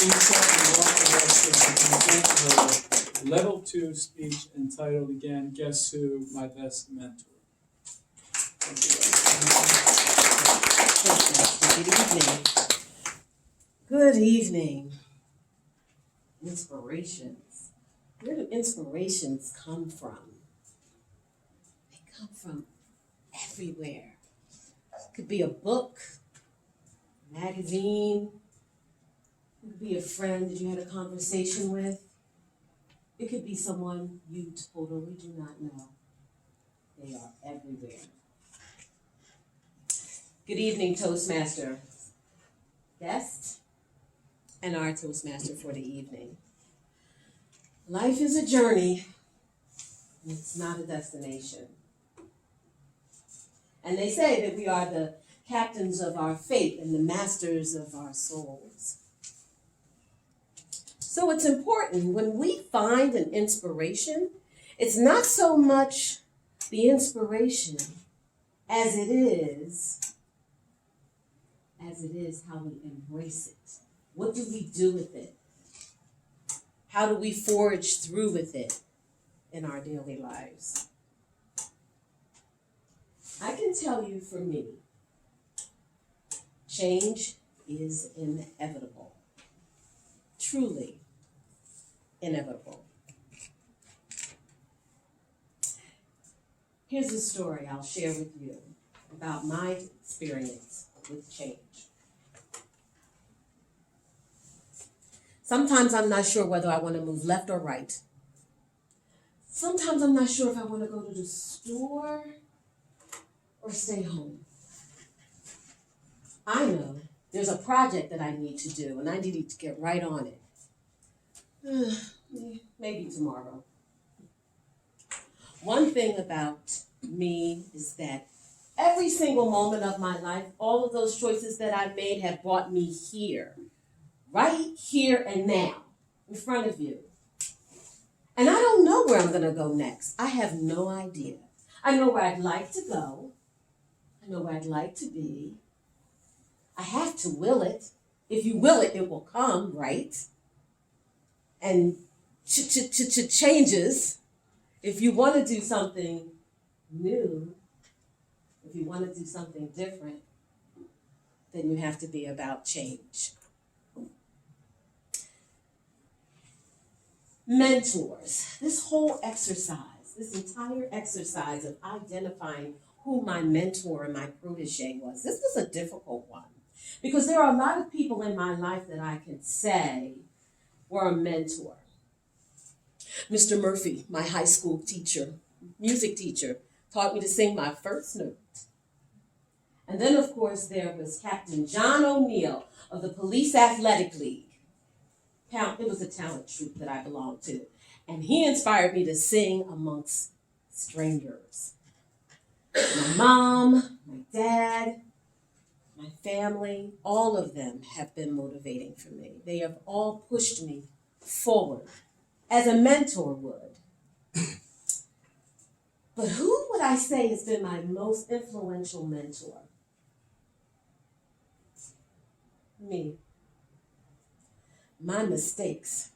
welcome us to the Level 2 speech entitled again, Guess Who? My Best Mentor. Good evening. Good evening. Inspirations. Where do inspirations come from? They come from everywhere. It could be a book, a magazine. It could be a friend that you had a conversation with. It could be someone you totally do not know. They are everywhere. Good evening, Toastmaster guest and our Toastmaster for the evening. Life is a journey, and it's not a destination. And they say that we are the captains of our fate and the masters of our souls. So it's important when we find an inspiration, it's not so much the inspiration as it is how we embrace it. What do we do with it? How do we forge through with it in our daily lives? I can tell you for me, change is inevitable. Truly inevitable. Here's a story I'll share with you about my experience with change. Sometimes I'm not sure whether I want to move left or right. Sometimes I'm not sure if I want to go to the store or stay home. I know there's a project that I need to do and I need to get right on it. Maybe tomorrow. One thing about me is that every single moment of my life, all of those choices that I've made have brought me here. Right here and now, in front of you. And I don't know where I'm going to go next. I have no idea. I know where I'd like to go. I know where I'd like to be. I have to will it. If you will it, it will come, right? And changes. If you want to do something new, if you want to do something different, then you have to be about change. Mentors. This whole exercise, this entire exercise of identifying who my mentor and my protege was, this was a difficult one. Because there are a lot of people in my life that I can say were a mentor. Mr. Murphy, my high school teacher, music teacher, taught me to sing my first note. And then, of course, there was Captain John O'Neill of the Police Athletic League. It was a talent troupe that I belonged to. And he inspired me to sing amongst strangers. My mom, my dad, my family, all of them have been motivating for me. They have all pushed me forward, as a mentor would. But who would I say has been my most influential mentor? Me. My mistakes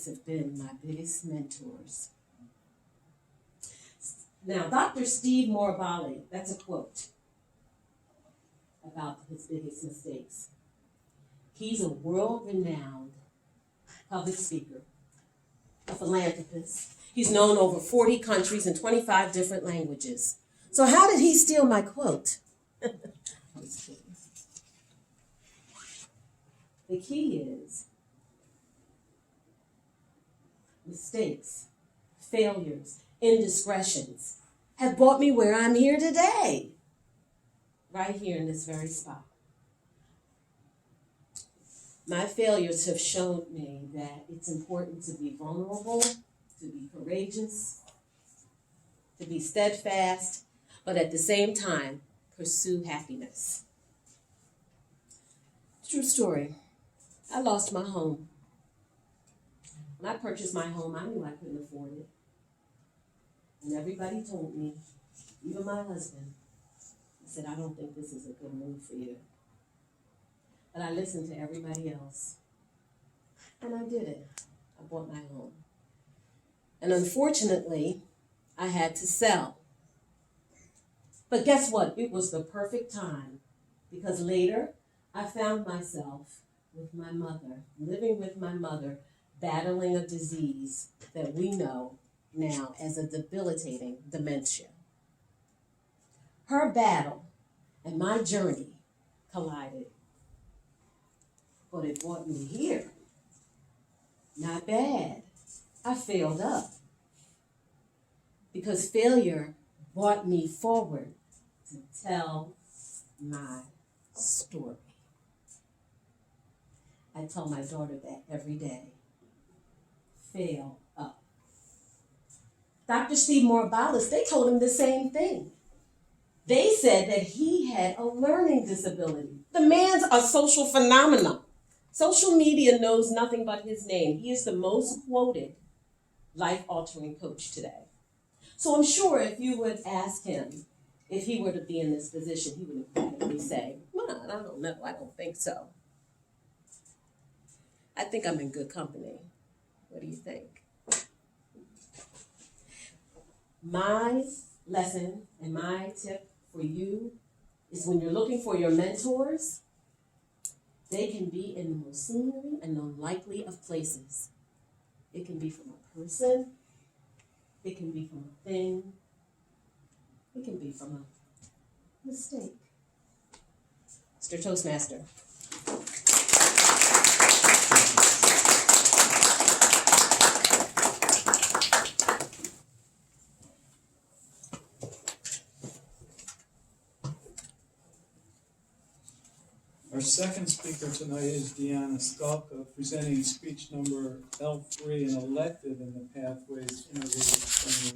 have been my biggest mentors. Now, Dr. Steve Morabali, that's a quote about his biggest mistakes. He's a world-renowned public speaker, a philanthropist. He's known over 40 countries and 25 different languages. So how did he steal my quote? I'm just kidding. The key is mistakes, failures, indiscretions have brought me where I'm here today, right here in this very spot. My failures have shown me that it's important to be vulnerable, to be courageous, to be steadfast, but at the same time, pursue happiness. True story. I lost my home. When I purchased my home, I knew I couldn't afford it. And everybody told me, even my husband, I said, I don't think this is a good move for you. but I listened to everybody else. And I did it. I bought my home. And unfortunately, I had to sell. But guess what? It was the perfect time, because later I found myself with my mother, living with my mother, battling a disease that we know now as a debilitating dementia. Her battle and my journey collided, but it brought me here. Not bad. I failed up, because failure brought me forward to tell my story. I tell my daughter that every day. Fail up. Dr. Steve Morbalis, they told him the same thing. They said that he had a learning disability. The man's a social phenomenon. Social media knows nothing but his name. He is the most quoted life-altering coach today. So I'm sure if you would ask him if he were to be in this position, he would probably say, well, I don't know, I don't think so. I think I'm in good company. What do you think? My lesson and my tip for you is, when you're looking for your mentors, they can be in the most seemingly and unlikely of places. It can be from a person. It can be from a thing. It can be from a mistake. Mr. Toastmaster. Our second speaker tonight is Deanna Skalka, presenting speech number L3, an elective in the Pathways Innovative Training